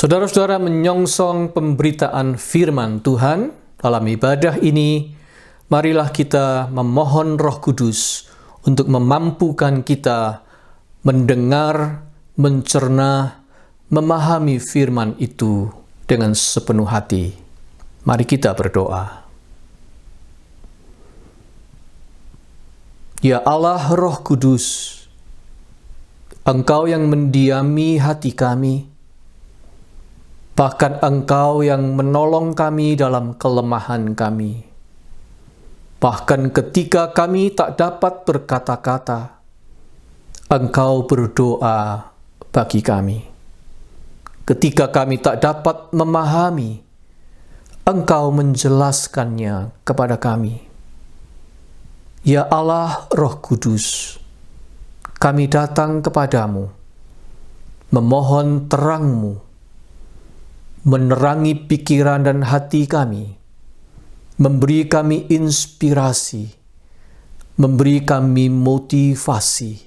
Saudara-saudara, menyongsong pemberitaan firman Tuhan dalam ibadah ini, marilah kita memohon Roh Kudus untuk memampukan kita mendengar, mencerna, memahami firman itu dengan sepenuh hati. Mari kita berdoa. Ya Allah Roh Kudus, Engkau yang mendiami hati kami, bahkan Engkau yang menolong kami dalam kelemahan kami. Bahkan ketika kami tak dapat berkata-kata, Engkau berdoa bagi kami. Ketika kami tak dapat memahami, Engkau menjelaskannya kepada kami. Ya Allah Roh Kudus, kami datang kepadamu, memohon terang-Mu, menerangi pikiran dan hati kami, memberi kami inspirasi, memberi kami motivasi,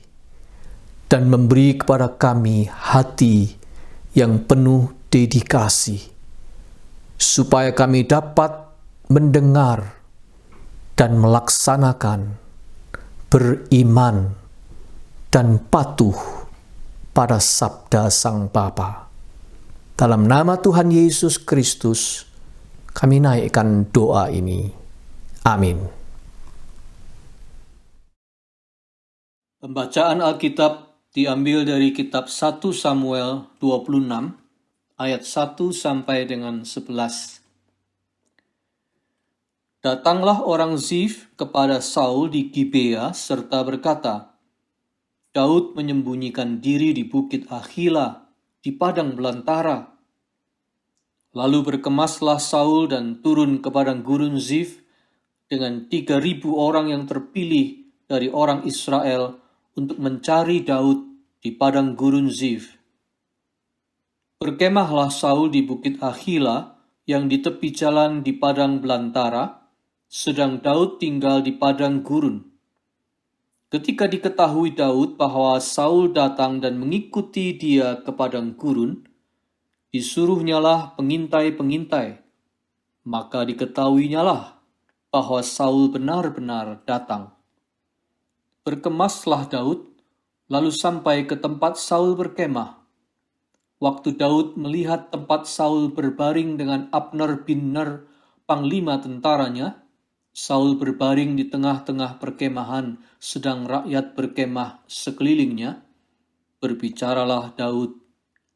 dan memberi kepada kami hati yang penuh dedikasi, supaya kami dapat mendengar dan melaksanakan, beriman, dan patuh pada sabda Sang Bapa. Dalam nama Tuhan Yesus Kristus, kami naikkan doa ini. Amin. Pembacaan Alkitab diambil dari kitab 1 Samuel 26, ayat 1 sampai dengan 11. Datanglah orang Zif kepada Saul di Gibea serta berkata, Daud menyembunyikan diri di bukit Akhila, di padang belantara. Lalu berkemaslah Saul dan turun ke padang gurun Zif dengan 3.000 orang yang terpilih dari orang Israel untuk mencari Daud di padang gurun Zif. Berkemahlah Saul di bukit Akhila yang di tepi jalan di padang belantara, sedang Daud tinggal di padang gurun. Ketika diketahui Daud bahwa Saul datang dan mengikuti dia ke padang gurun, disuruhnyalah pengintai-pengintai. Maka diketahuinyalah bahwa Saul benar-benar datang. Berkemaslah Daud, lalu sampai ke tempat Saul berkemah. Waktu Daud melihat tempat Saul berbaring dengan Abner bin Ner, panglima tentaranya, Saul berbaring di tengah-tengah perkemahan, sedang rakyat berkemah sekelilingnya. Berbicaralah Daud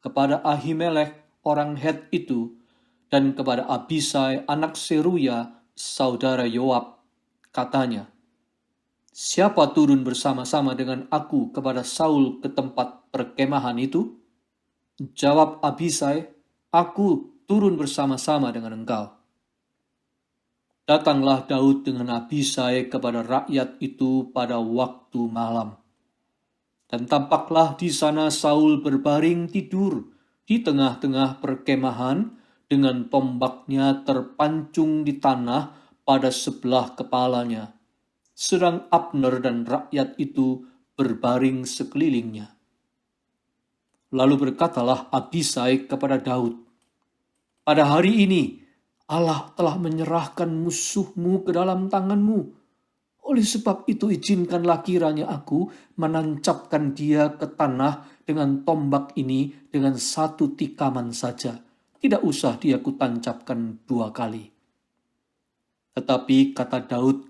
kepada Ahimelek orang Het itu, dan kepada Abisai anak Seruya, saudara Yoab. Katanya, siapa turun bersama-sama dengan aku kepada Saul ke tempat perkemahan itu? Jawab Abisai, aku turun bersama-sama dengan engkau. Datanglah Daud dengan Abisai kepada rakyat itu pada waktu malam. Dan tampaklah di sana Saul berbaring tidur di tengah-tengah perkemahan dengan tombaknya terpancung di tanah pada sebelah kepalanya. Sedang Abner dan rakyat itu berbaring sekelilingnya. Lalu berkatalah Abisai kepada Daud, pada hari ini Allah telah menyerahkan musuhmu ke dalam tanganmu. Oleh sebab itu izinkanlah kiranya aku menancapkan dia ke tanah dengan tombak ini dengan satu tikaman saja. Tidak usah dia kutancapkan 2 kali. Tetapi kata Daud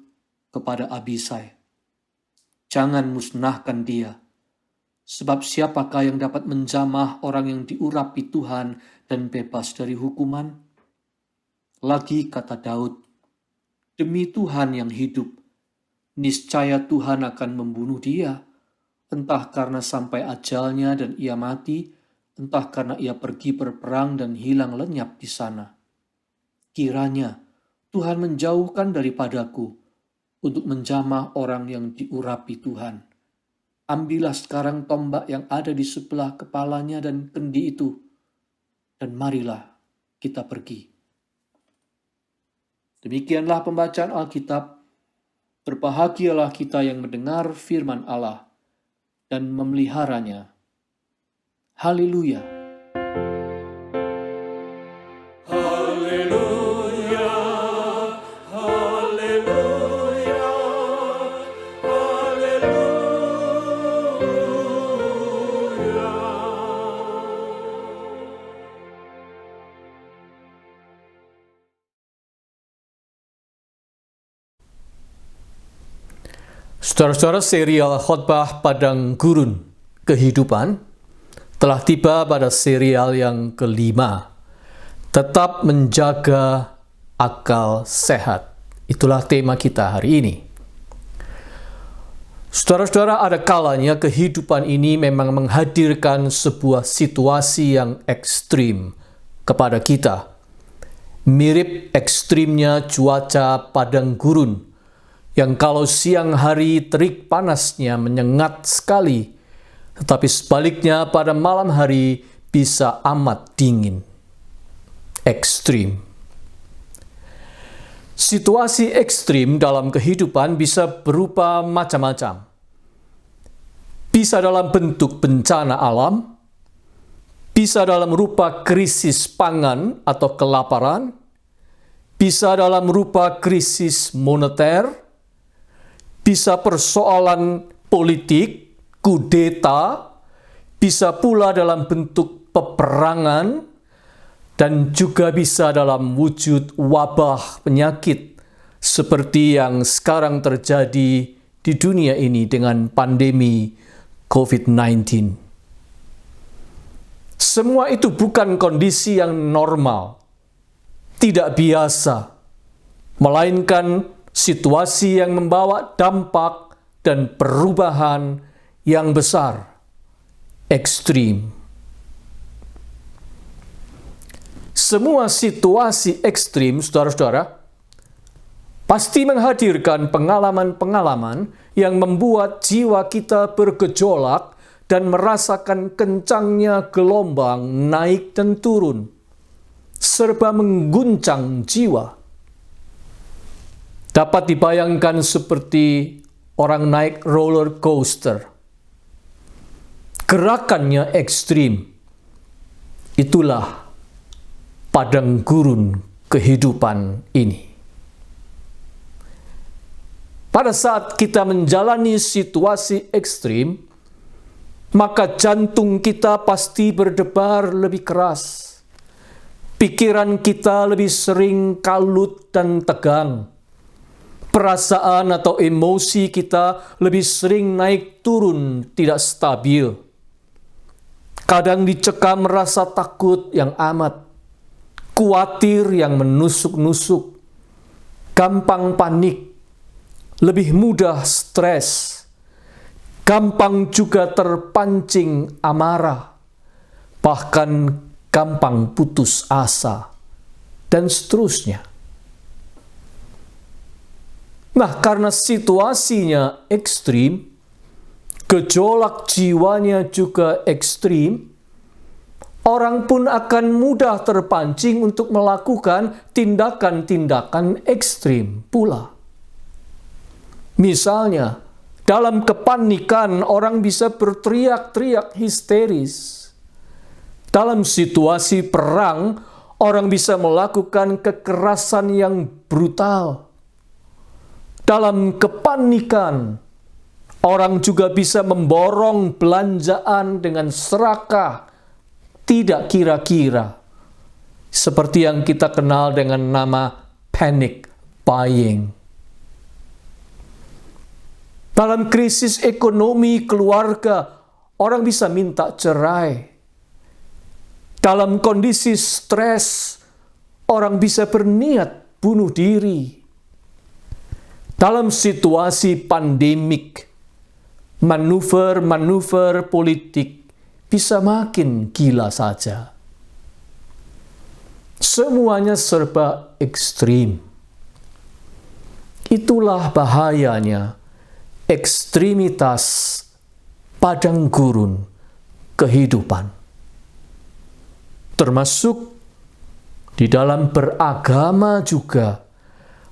kepada Abisai, jangan musnahkan dia. Sebab siapakah yang dapat menjamah orang yang diurapi Tuhan dan bebas dari hukuman? Lagi kata Daud, demi Tuhan yang hidup, niscaya Tuhan akan membunuh dia, entah karena sampai ajalnya dan ia mati, entah karena ia pergi berperang dan hilang lenyap di sana. Kiranya Tuhan menjauhkan daripadaku untuk menjamah orang yang diurapi Tuhan. Ambillah sekarang tombak yang ada di sebelah kepalanya dan kendi itu, dan marilah kita pergi. Demikianlah pembacaan Alkitab. Berbahagialah kita yang mendengar firman Allah dan memeliharanya. Haleluya. Saudara-saudara, serial khotbah Padang Gurun Kehidupan telah tiba pada serial yang kelima. Tetap menjaga akal sehat. Itulah tema kita hari ini. Saudara-saudara, ada kalanya kehidupan ini memang menghadirkan sebuah situasi yang ekstrim kepada kita. Mirip ekstrimnya cuaca padang gurun, yang kalau siang hari terik panasnya menyengat sekali, tetapi sebaliknya pada malam hari bisa amat dingin. Ekstrim. Situasi ekstrim dalam kehidupan bisa berupa macam-macam. Bisa dalam bentuk bencana alam, bisa dalam rupa krisis pangan atau kelaparan, bisa dalam rupa krisis moneter, bisa persoalan politik, kudeta, bisa pula dalam bentuk peperangan, dan juga bisa dalam wujud wabah penyakit seperti yang sekarang terjadi di dunia ini dengan pandemi COVID-19. Semua itu bukan kondisi yang normal, tidak biasa, melainkan situasi yang membawa dampak dan perubahan yang besar, ekstrim. Semua situasi ekstrim, saudara-saudara, pasti menghadirkan pengalaman-pengalaman yang membuat jiwa kita bergejolak dan merasakan kencangnya gelombang naik dan turun, serba mengguncang jiwa. Dapat dibayangkan seperti orang naik roller coaster. Gerakannya ekstrim. Itulah padang gurun kehidupan ini. Pada saat kita menjalani situasi ekstrim, maka jantung kita pasti berdebar lebih keras. Pikiran kita lebih sering kalut dan tegang. Perasaan atau emosi kita lebih sering naik turun, tidak stabil. Kadang dicekam rasa takut yang amat, khawatir yang menusuk-nusuk, gampang panik, lebih mudah stres, gampang juga terpancing amarah, bahkan gampang putus asa, dan seterusnya. Nah, karena situasinya ekstrim, gejolak jiwanya juga ekstrim, orang pun akan mudah terpancing untuk melakukan tindakan-tindakan ekstrim pula. Misalnya, dalam kepanikan orang bisa berteriak-teriak histeris. Dalam situasi perang, orang bisa melakukan kekerasan yang brutal. Dalam kepanikan, orang juga bisa memborong belanjaan dengan serakah, tidak kira-kira. Seperti yang kita kenal dengan nama panic buying. Dalam krisis ekonomi keluarga, orang bisa minta cerai. Dalam kondisi stres, orang bisa berniat bunuh diri. Dalam situasi pandemik, manuver-manuver politik bisa makin gila saja. Semuanya serba ekstrim. Itulah bahayanya ekstremitas padang gurun kehidupan. Termasuk di dalam beragama juga,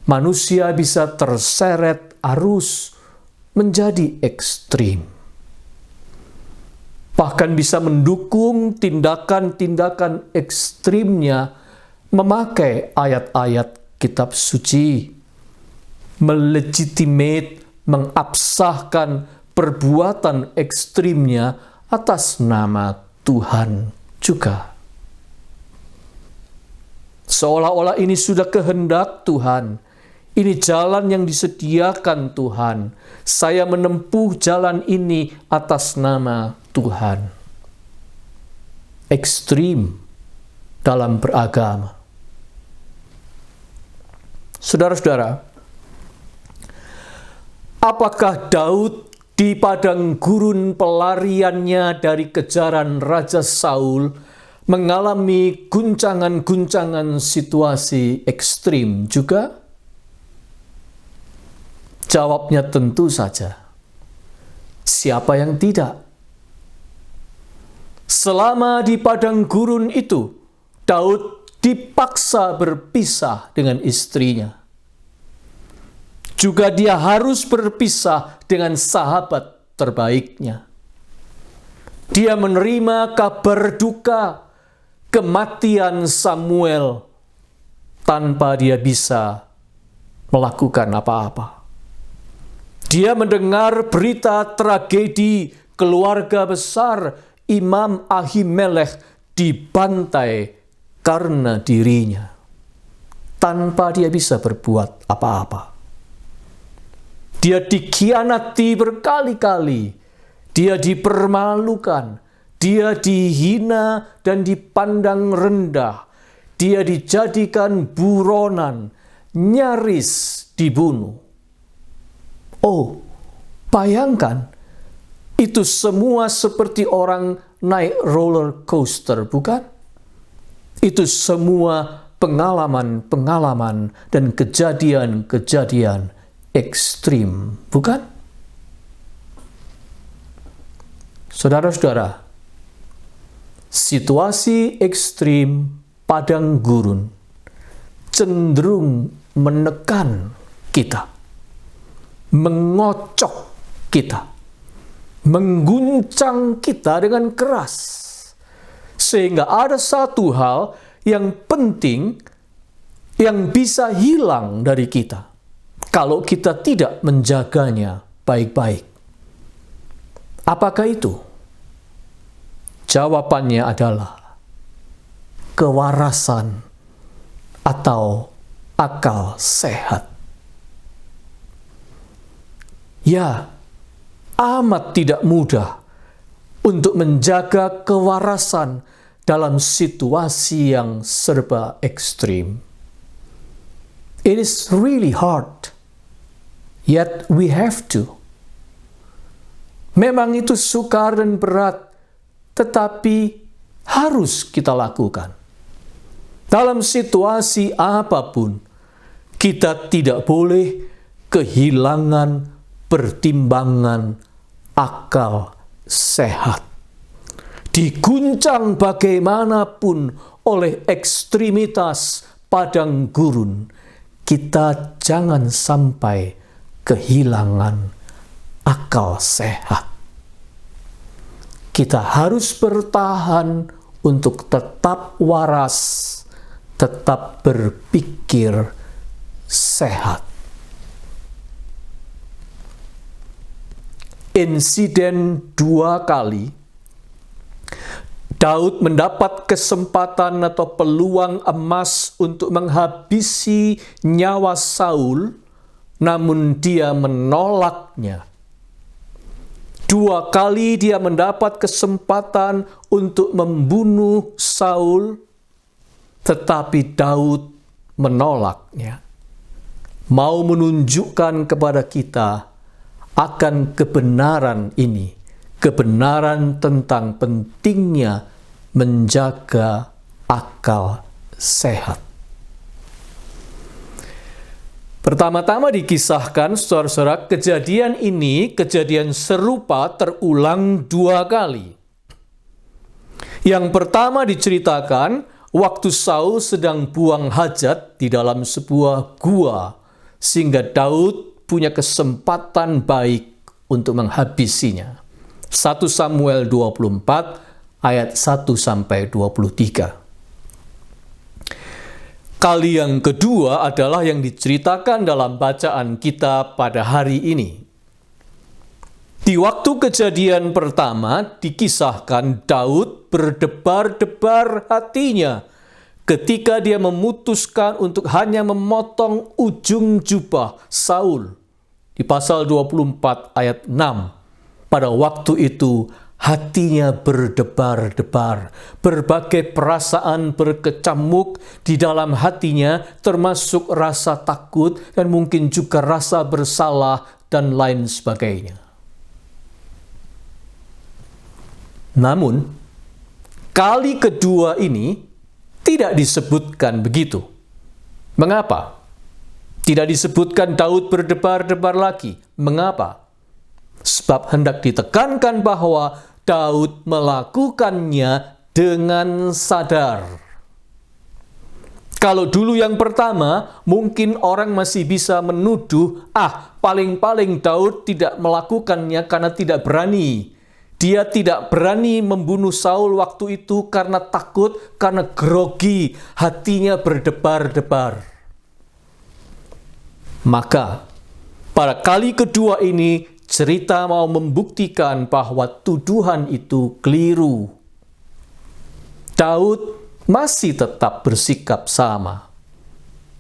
manusia bisa terseret arus menjadi ekstrim. Bahkan bisa mendukung tindakan-tindakan ekstrimnya memakai ayat-ayat kitab suci, melegitimate, mengabsahkan perbuatan ekstrimnya atas nama Tuhan juga. Seolah-olah ini sudah kehendak Tuhan. Ini jalan yang disediakan Tuhan. Saya menempuh jalan ini atas nama Tuhan. Ekstrim dalam beragama. Saudara-saudara, apakah Daud di padang gurun pelariannya dari kejaran Raja Saul mengalami guncangan-guncangan situasi ekstrim juga? Jawabnya tentu saja. Siapa yang tidak? Selama di padang gurun itu, Daud dipaksa berpisah dengan istrinya. Juga dia harus berpisah dengan sahabat terbaiknya. Dia menerima kabar duka kematian Samuel tanpa dia bisa melakukan apa-apa. Dia mendengar berita tragedi keluarga besar Imam Ahimelech dibantai karena dirinya, tanpa dia bisa berbuat apa-apa. Dia dikhianati berkali-kali, dia dipermalukan, dia dihina dan dipandang rendah, dia dijadikan buronan, nyaris dibunuh. Oh, bayangkan, itu semua seperti orang naik roller coaster, bukan? Itu semua pengalaman-pengalaman dan kejadian-kejadian ekstrim, bukan? Saudara-saudara, situasi ekstrim padang gurun cenderung menekan kita, mengocok kita, mengguncang kita dengan keras. Sehingga ada satu hal yang penting yang bisa hilang dari kita kalau kita tidak menjaganya baik-baik. Apakah itu? Jawabannya adalah kewarasan atau akal sehat. Ya, amat tidak mudah untuk menjaga kewarasan dalam situasi yang serba ekstrim. It is really hard, yet we have to. Memang itu sukar dan berat, tetapi harus kita lakukan. Dalam situasi apapun, kita tidak boleh kehilangan pertimbangan akal sehat. Diguncang bagaimanapun oleh ekstremitas padang gurun, kita jangan sampai kehilangan akal sehat. Kita harus bertahan untuk tetap waras, tetap berpikir sehat. Insiden 2 kali Daud mendapat kesempatan atau peluang emas untuk menghabisi nyawa Saul, namun dia menolaknya. 2 kali dia mendapat kesempatan untuk membunuh Saul, tetapi Daud menolaknya. Mau menunjukkan kepada kita akan kebenaran ini, kebenaran tentang pentingnya menjaga akal sehat. Pertama-tama dikisahkan, saudara-saudara, kejadian ini, kejadian serupa terulang 2 kali. Yang pertama diceritakan waktu Saul sedang buang hajat di dalam sebuah gua, sehingga Daud punya kesempatan baik untuk menghabisinya. 1 Samuel 24 ayat 1-23. Kali yang kedua adalah yang diceritakan dalam bacaan kita pada hari ini. Di waktu kejadian pertama dikisahkan Daud berdebar-debar hatinya ketika dia memutuskan untuk hanya memotong ujung jubah Saul di pasal 24 ayat 6. Pada waktu itu hatinya berdebar-debar, berbagai perasaan berkecamuk di dalam hatinya, termasuk rasa takut dan mungkin juga rasa bersalah dan lain sebagainya. Namun, kali kedua ini tidak disebutkan begitu. Mengapa? Tidak disebutkan Daud berdebar-debar lagi. Mengapa? Sebab hendak ditekankan bahwa Daud melakukannya dengan sadar. Kalau dulu yang pertama, mungkin orang masih bisa menuduh, paling-paling Daud tidak melakukannya karena tidak berani. Dia tidak berani membunuh Saul waktu itu karena takut, karena grogi, hatinya berdebar-debar. Maka, pada kali kedua ini, cerita mau membuktikan bahwa tuduhan itu keliru. Daud masih tetap bersikap sama.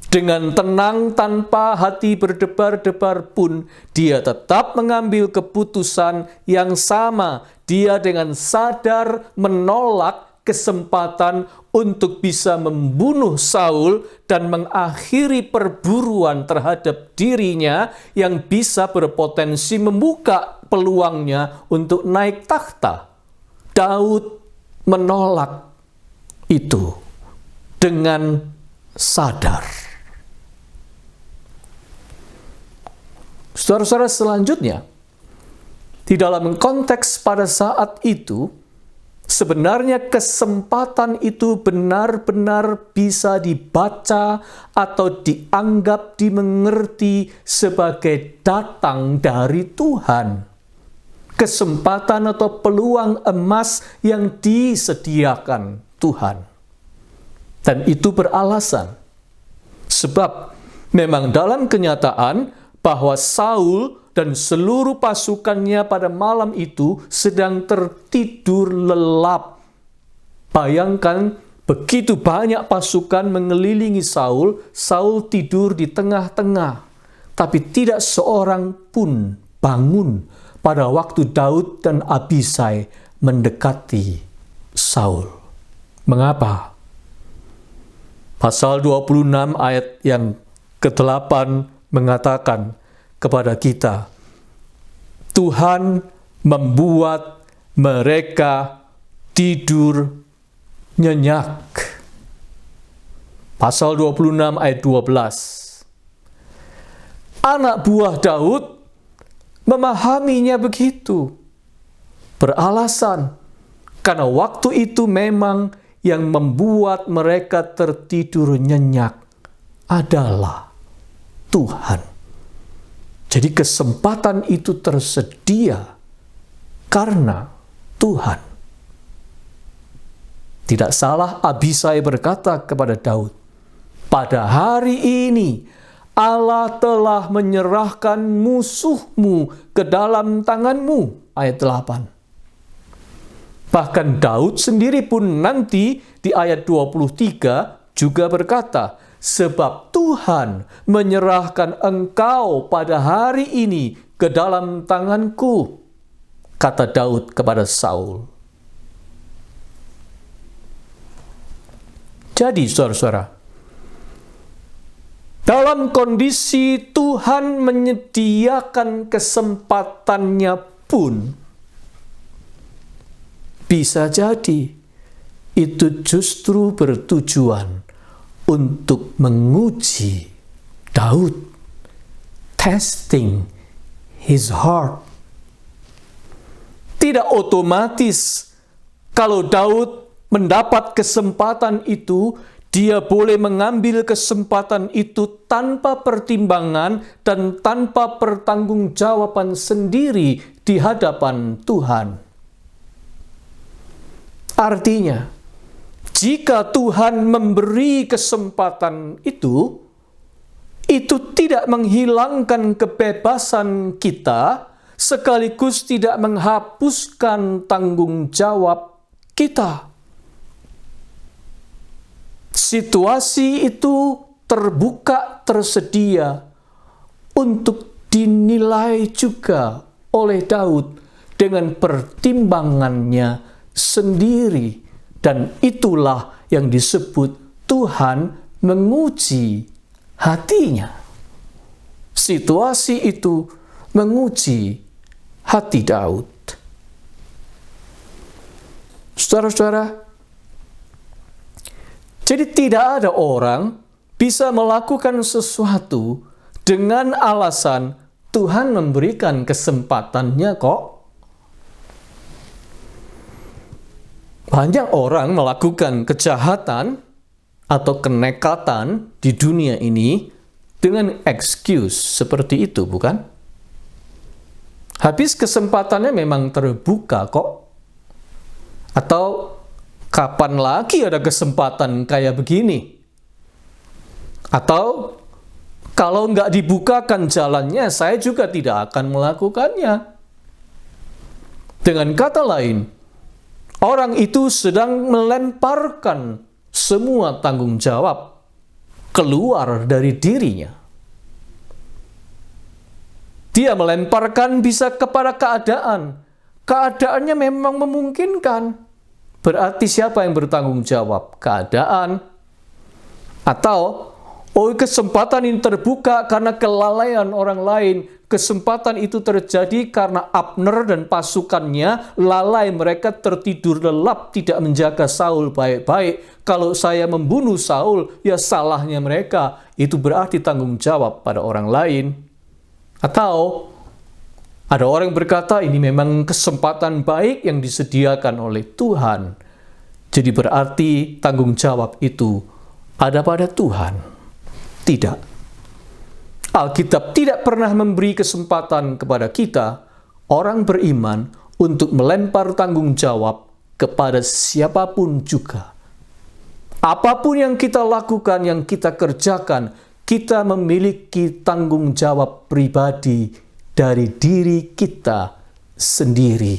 Dengan tenang tanpa hati berdebar-debar pun, dia tetap mengambil keputusan yang sama. Dia dengan sadar menolak kesempatan untuk bisa membunuh Saul dan mengakhiri perburuan terhadap dirinya yang bisa berpotensi membuka peluangnya untuk naik takhta. Daud menolak itu dengan sadar. Saudara-saudara, selanjutnya, di dalam konteks pada saat itu, sebenarnya kesempatan itu benar-benar bisa dibaca atau dianggap dimengerti sebagai datang dari Tuhan. Kesempatan atau peluang emas yang disediakan Tuhan. Dan itu beralasan. Sebab memang dalam kenyataan bahwa Saul dan seluruh pasukannya pada malam itu sedang tertidur lelap. Bayangkan, begitu banyak pasukan mengelilingi Saul, Saul tidur di tengah-tengah. Tapi tidak seorang pun bangun pada waktu Daud dan Abisai mendekati Saul. Mengapa? Pasal 26 ayat yang ke-8 mengatakan kepada kita, Tuhan membuat mereka tidur nyenyak. Pasal 26 ayat 12. Anak buah Daud memahaminya begitu. Beralasan, karena waktu itu memang yang membuat mereka tertidur nyenyak adalah Tuhan. Jadi kesempatan itu tersedia karena Tuhan. Tidak salah Abisai berkata kepada Daud, pada hari ini Allah telah menyerahkan musuhmu ke dalam tanganmu. Ayat 8. Bahkan Daud sendiri pun nanti di ayat 23 juga berkata, sebab Tuhan menyerahkan engkau pada hari ini ke dalam tanganku, kata Daud kepada Saul. Jadi saudara-saudara, dalam kondisi Tuhan menyediakan kesempatannya pun, bisa jadi itu justru bertujuan untuk menguji Daud, testing his heart. Tidak otomatis kalau Daud mendapat kesempatan itu, dia boleh mengambil kesempatan itu tanpa pertimbangan dan tanpa pertanggungjawaban sendiri di hadapan Tuhan. Artinya, jika Tuhan memberi kesempatan itu tidak menghilangkan kebebasan kita, sekaligus tidak menghapuskan tanggung jawab kita. situasi itu terbuka, tersedia untuk dinilai juga oleh Daud dengan pertimbangannya sendiri. Dan itulah yang disebut Tuhan menguji hatinya. Situasi itu menguji hati Daud. Saudara-saudara, jadi tidak ada orang bisa melakukan sesuatu dengan alasan Tuhan memberikan kesempatannya kok. Banyak orang melakukan kejahatan atau kenekatan di dunia ini dengan excuse seperti itu, bukan? Habis kesempatannya memang terbuka kok. Atau kapan lagi ada kesempatan kayak begini? Atau kalau nggak dibukakan jalannya, saya juga tidak akan melakukannya. Dengan kata lain, orang itu sedang melemparkan semua tanggung jawab keluar dari dirinya. Dia melemparkan bisa kepada keadaan. Keadaannya memang memungkinkan. Berarti siapa yang bertanggung jawab? Keadaan. Atau kesempatan ini terbuka karena kelalaian orang lain. Kesempatan itu terjadi karena Abner dan pasukannya lalai, mereka tertidur lelap, tidak menjaga Saul baik-baik. Kalau saya membunuh Saul, ya salahnya mereka. Itu berarti tanggung jawab pada orang lain. Atau ada orang yang berkata ini memang kesempatan baik yang disediakan oleh Tuhan. Jadi berarti tanggung jawab itu ada pada Tuhan. Tidak. Alkitab tidak pernah memberi kesempatan kepada kita, orang beriman, untuk melempar tanggung jawab kepada siapapun juga. Apapun yang kita lakukan, yang kita kerjakan, kita memiliki tanggung jawab pribadi dari diri kita sendiri.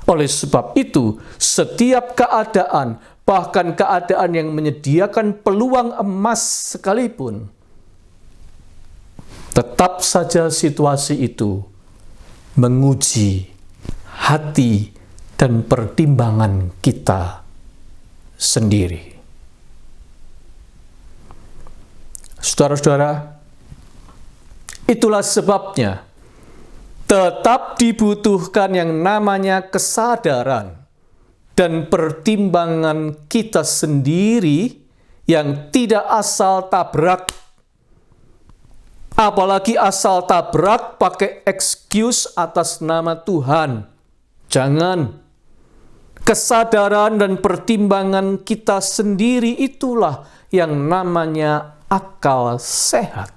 Oleh sebab itu, setiap keadaan, bahkan keadaan yang menyediakan peluang emas sekalipun, tetap saja situasi itu menguji hati dan pertimbangan kita sendiri. Saudara-saudara, itulah sebabnya tetap dibutuhkan yang namanya kesadaran dan pertimbangan kita sendiri yang tidak asal tabrak. Apalagi asal tabrak pakai excuse atas nama Tuhan. Jangan. Kesadaran dan pertimbangan kita sendiri itulah yang namanya akal sehat.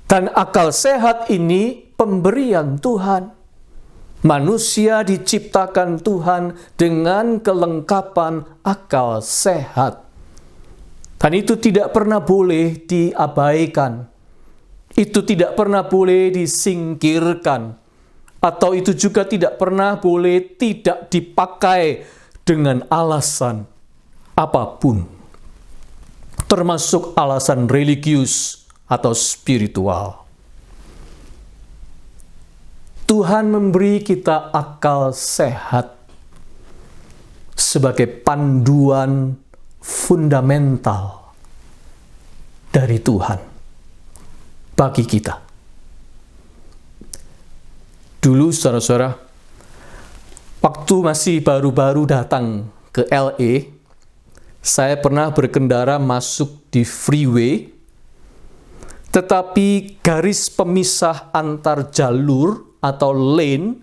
Dan akal sehat ini pemberian Tuhan. Manusia diciptakan Tuhan dengan kelengkapan akal sehat. Dan itu tidak pernah boleh diabaikan. Itu tidak pernah boleh disingkirkan. Atau itu juga tidak pernah boleh tidak dipakai dengan alasan apapun. Termasuk alasan religius atau spiritual. Tuhan memberi kita akal sehat sebagai panduan fundamental dari Tuhan bagi kita. Dulu saudara-saudara, waktu masih baru-baru datang ke LA, saya pernah berkendara masuk di freeway, tetapi garis pemisah antar jalur atau lane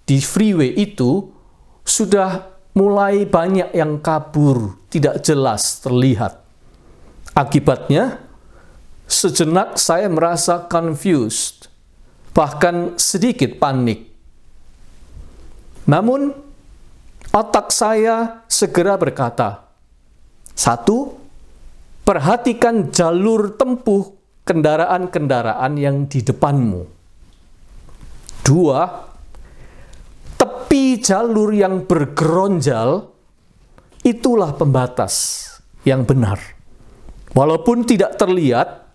di freeway itu sudah mulai banyak yang kabur, tidak jelas terlihat. Akibatnya, sejenak saya merasa confused, bahkan sedikit panik. Namun, otak saya segera berkata, 1, perhatikan jalur tempuh kendaraan-kendaraan yang di depanmu. 2, tepi jalur yang bergeronjal itulah pembatas yang benar. Walaupun tidak terlihat,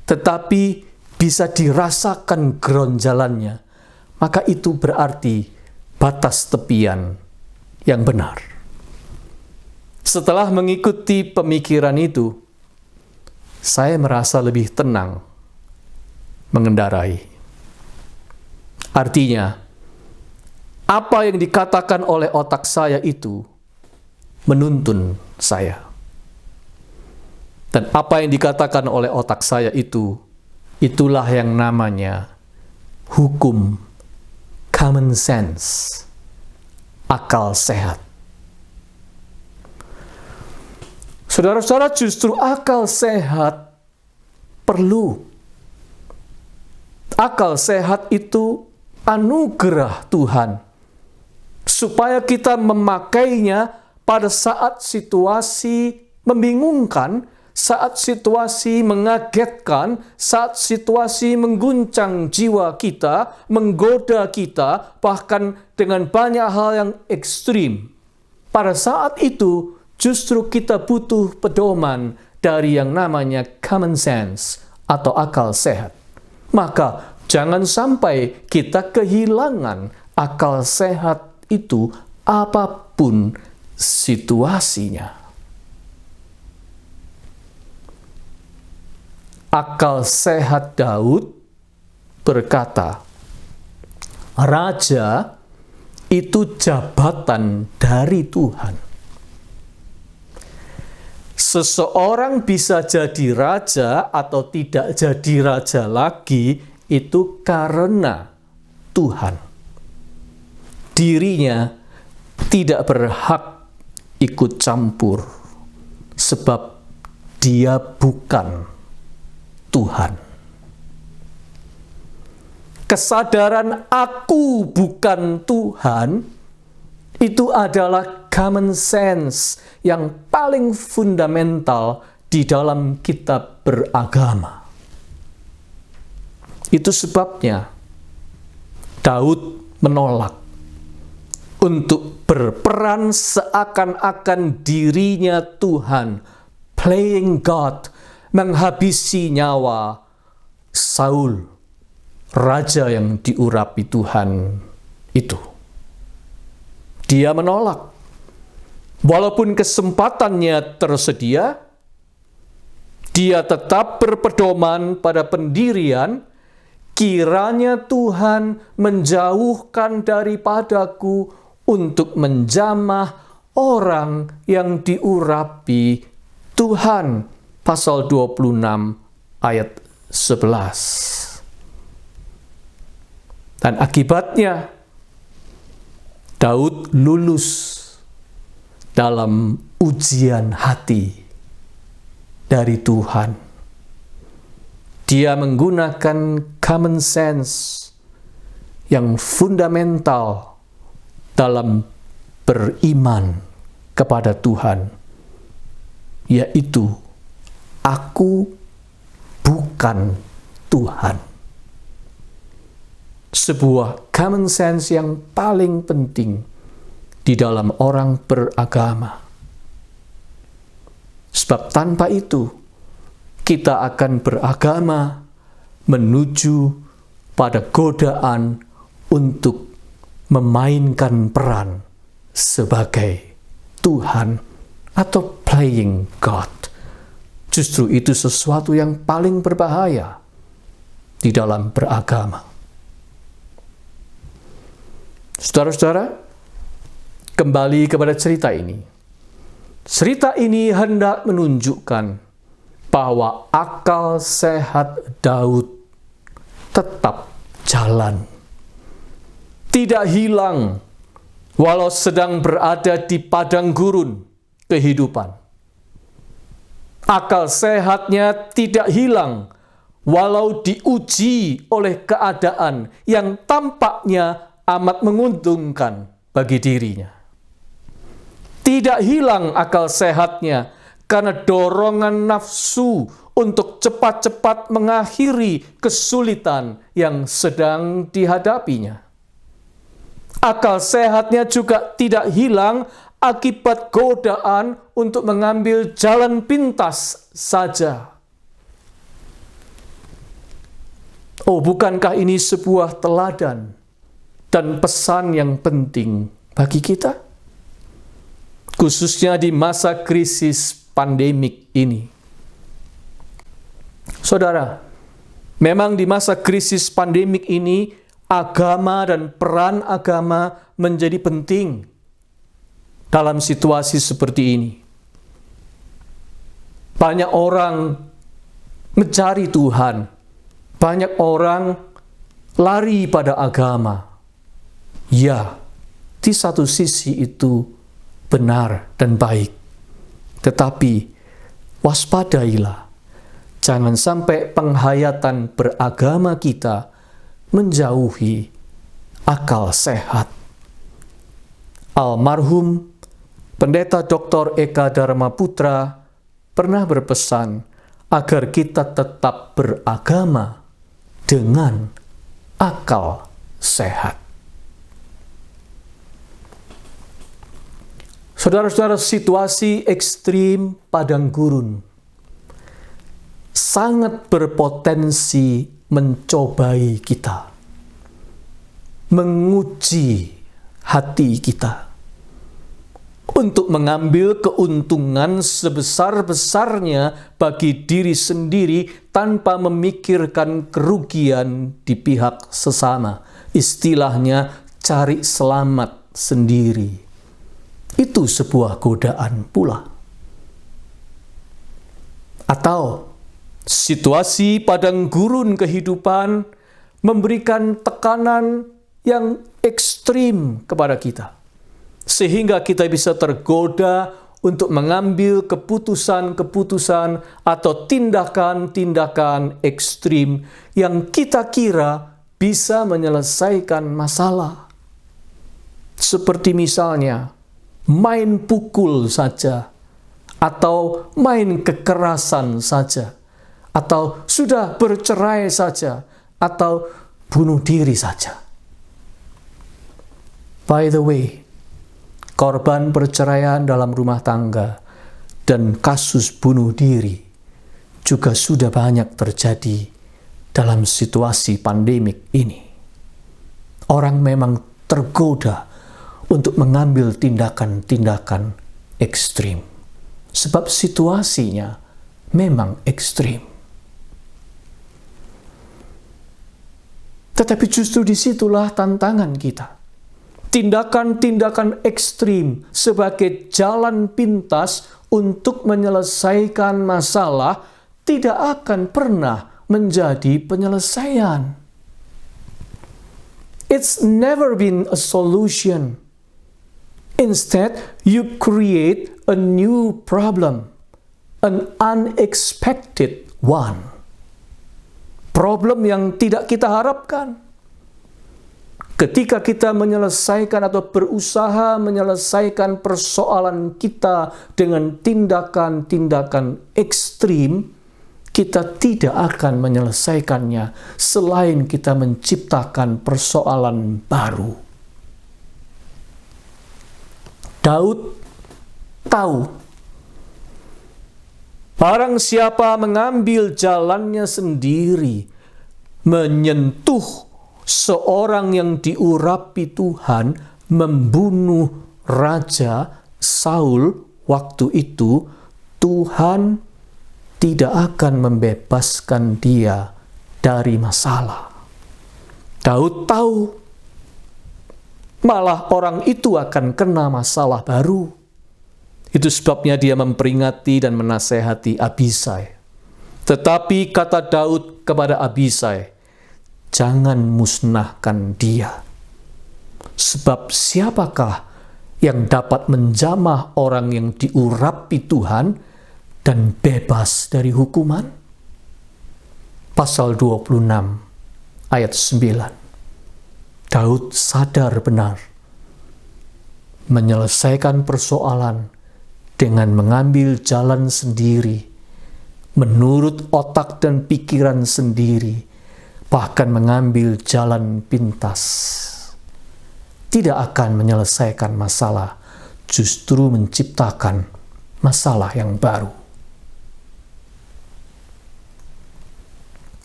tetapi bisa dirasakan geronjalannya, maka itu berarti batas tepian yang benar. Setelah mengikuti pemikiran itu, saya merasa lebih tenang mengendarai. Artinya, apa yang dikatakan oleh otak saya itu menuntun saya. Dan apa yang dikatakan oleh otak saya itu, itulah yang namanya hukum common sense, akal sehat. Saudara-saudara, justru akal sehat perlu. Akal sehat itu anugerah Tuhan, supaya kita memakainya pada saat situasi membingungkan, saat situasi mengagetkan, saat situasi mengguncang jiwa kita, menggoda kita, bahkan dengan banyak hal yang ekstrim. Pada saat itu, justru kita butuh pedoman dari yang namanya common sense atau akal sehat. Maka jangan sampai kita kehilangan akal sehat itu apapun situasinya. Akal sehat Daud berkata, raja itu jabatan dari Tuhan. Seseorang bisa jadi raja atau tidak jadi raja lagi itu karena Tuhan. Dirinya tidak berhak ikut campur sebab dia bukan Tuhan. Kesadaran aku bukan Tuhan itu adalah common sense yang paling fundamental di dalam kitab beragama. Itu sebabnya Daud menolak untuk berperan seakan-akan dirinya Tuhan, playing God, menghabisi nyawa Saul, raja yang diurapi Tuhan itu. Dia menolak. Walaupun kesempatannya tersedia, dia tetap berpedoman pada pendirian, kiranya Tuhan menjauhkan daripadaku untuk menjamah orang yang diurapi Tuhan. Pasal 26 ayat 11. Dan akibatnya Daud lulus dalam ujian hati dari Tuhan. Dia menggunakan common sense yang fundamental dalam beriman kepada Tuhan, yaitu aku bukan Tuhan. Sebuah common sense yang paling penting di dalam orang beragama. Sebab tanpa itu, kita akan beragama menuju pada godaan untuk memainkan peran sebagai Tuhan atau playing God. Justru itu sesuatu yang paling berbahaya di dalam beragama. Saudara-saudara, kembali kepada cerita ini. Cerita ini hendak menunjukkan bahwa akal sehat Daud tetap jalan. Tidak hilang walau sedang berada di padang gurun kehidupan. Akal sehatnya tidak hilang walau diuji oleh keadaan yang tampaknya amat menguntungkan bagi dirinya. Tidak hilang akal sehatnya karena dorongan nafsu untuk cepat-cepat mengakhiri kesulitan yang sedang dihadapinya. Akal sehatnya juga tidak hilang akibat godaan untuk mengambil jalan pintas saja. Oh, bukankah ini sebuah teladan dan pesan yang penting bagi kita? Khususnya di masa krisis pandemik ini. Saudara, memang di masa krisis pandemik ini, agama dan peran agama menjadi penting dalam situasi seperti ini. Banyak orang mencari Tuhan, banyak orang lari pada agama. Ya, di satu sisi itu benar dan baik. Tetapi waspadailah, jangan sampai penghayatan beragama kita menjauhi akal sehat. Almarhum Pendeta Dr. Eka Dharma Putra pernah berpesan agar kita tetap beragama dengan akal sehat. Saudara-saudara, situasi ekstrim padang gurun sangat berpotensi mencobai kita, menguji hati kita, untuk mengambil keuntungan sebesar-besarnya bagi diri sendiri tanpa memikirkan kerugian di pihak sesama. Istilahnya, cari selamat sendiri. Itu sebuah godaan pula. Atau situasi padang gurun kehidupan memberikan tekanan yang ekstrim kepada kita, sehingga kita bisa tergoda untuk mengambil keputusan-keputusan atau tindakan-tindakan ekstrim yang kita kira bisa menyelesaikan masalah. Seperti misalnya, main pukul saja, atau main kekerasan saja, atau sudah bercerai saja, atau bunuh diri saja. By the way, korban perceraian dalam rumah tangga dan kasus bunuh diri juga sudah banyak terjadi dalam situasi pandemik ini. Orang memang tergoda untuk mengambil tindakan-tindakan ekstrim, sebab situasinya memang ekstrim. Tetapi justru disitulah tantangan kita. Tindakan-tindakan ekstrim sebagai jalan pintas untuk menyelesaikan masalah tidak akan pernah menjadi penyelesaian. It's never been a solution. Instead, you create a new problem, an unexpected one. Problem yang tidak kita harapkan. Ketika kita menyelesaikan atau berusaha menyelesaikan persoalan kita dengan tindakan-tindakan ekstrim, kita tidak akan menyelesaikannya selain kita menciptakan persoalan baru. Daud tahu, barang siapa mengambil jalannya sendiri, menyentuh seorang yang diurapi Tuhan, membunuh Raja Saul waktu itu, Tuhan tidak akan membebaskan dia dari masalah. Daud tahu, malah orang itu akan kena masalah baru. Itu sebabnya dia memperingati dan menasehati Abisai. Tetapi kata Daud kepada Abisai, jangan musnahkan dia. Sebab siapakah yang dapat menjamah orang yang diurapi Tuhan dan bebas dari hukuman? Pasal 26 ayat 9. Daud sadar benar, menyelesaikan persoalan dengan mengambil jalan sendiri, menurut otak dan pikiran sendiri, bahkan mengambil jalan pintas, tidak akan menyelesaikan masalah, justru menciptakan masalah yang baru.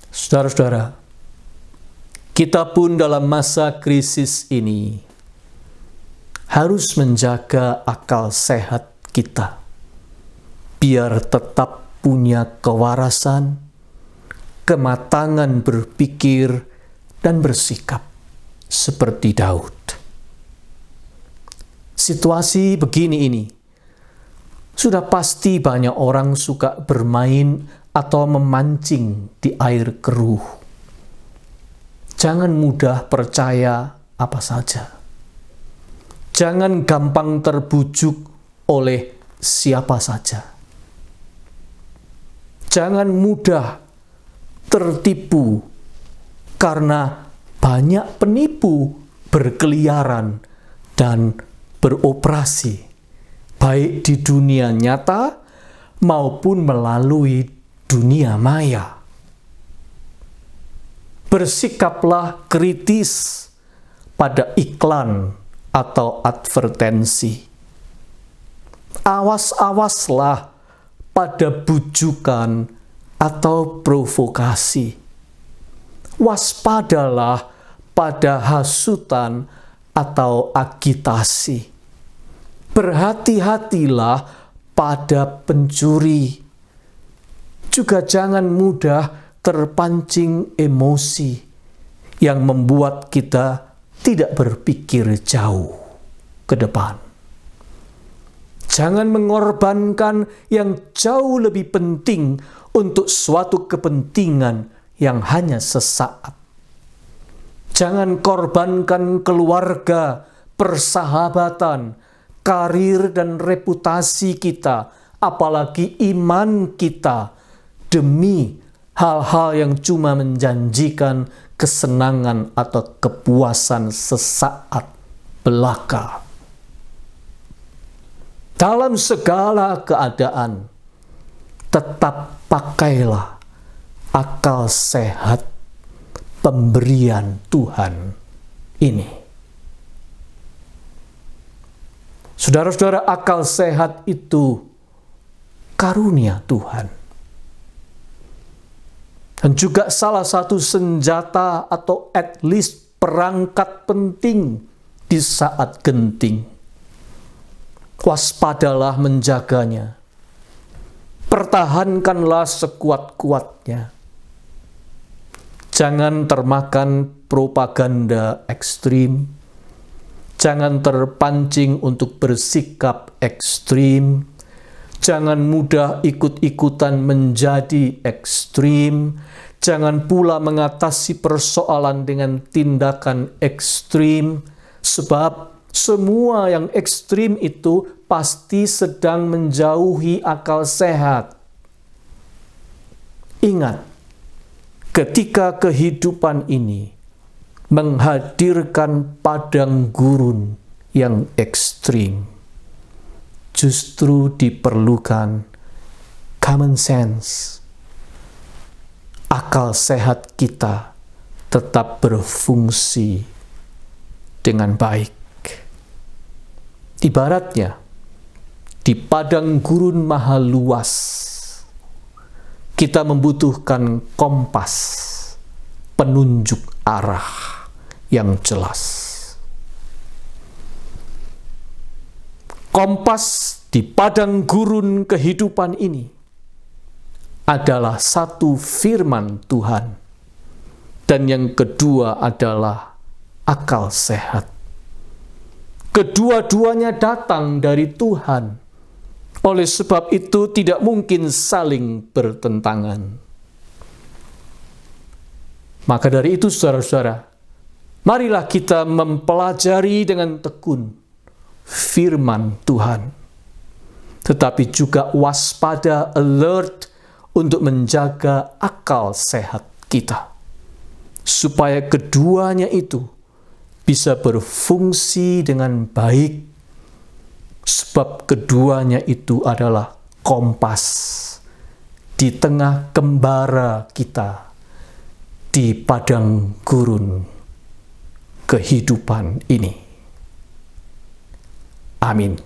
Saudara-saudara, kita pun dalam masa krisis ini harus menjaga akal sehat kita, biar tetap punya kewarasan, kematangan berpikir, dan bersikap seperti Daud. Situasi begini ini, sudah pasti banyak orang suka bermain atau memancing di air keruh. Jangan mudah percaya apa saja. Jangan gampang terbujuk oleh siapa saja. Jangan mudah tertipu karena banyak penipu berkeliaran dan beroperasi, baik di dunia nyata maupun melalui dunia maya. Bersikaplah kritis pada iklan atau advertensi. Awas-awaslah pada bujukan atau provokasi. Waspadalah pada hasutan atau agitasi. Berhati-hatilah pada pencuri. Juga jangan mudah terpancing emosi yang membuat kita tidak berpikir jauh ke depan. Jangan mengorbankan yang jauh lebih penting untuk suatu kepentingan yang hanya sesaat. Jangan korbankan keluarga, persahabatan, karir dan reputasi kita, apalagi iman kita, demi hal-hal yang cuma menjanjikan kesenangan atau kepuasan sesaat belaka. Dalam segala keadaan, tetap pakailah akal sehat pemberian Tuhan ini. Saudara-saudara, akal sehat itu karunia Tuhan. Dan juga salah satu senjata atau at least perangkat penting di saat genting. Waspadalah menjaganya. Pertahankanlah sekuat-kuatnya. Jangan termakan propaganda ekstrim. Jangan terpancing untuk bersikap ekstrim. Jangan mudah ikut-ikutan menjadi ekstrim. Jangan pula mengatasi persoalan dengan tindakan ekstrim. Sebab semua yang ekstrim itu pasti sedang menjauhi akal sehat. Ingat, ketika kehidupan ini menghadirkan padang gurun yang ekstrim, justru diperlukan common sense. Akal sehat kita tetap berfungsi dengan baik. Ibaratnya, di padang gurun maha luas, kita membutuhkan kompas, penunjuk arah yang jelas. Kompas di padang gurun kehidupan ini adalah satu firman Tuhan, dan yang kedua adalah akal sehat. Kedua-duanya datang dari Tuhan. Oleh sebab itu tidak mungkin saling bertentangan. Maka dari itu, saudara-saudara, marilah kita mempelajari dengan tekun firman Tuhan. Tetapi juga waspada, alert untuk menjaga akal sehat kita. Supaya keduanya itu bisa berfungsi dengan baik, sebab keduanya itu adalah kompas di tengah gembara kita di padang gurun kehidupan ini. Amin.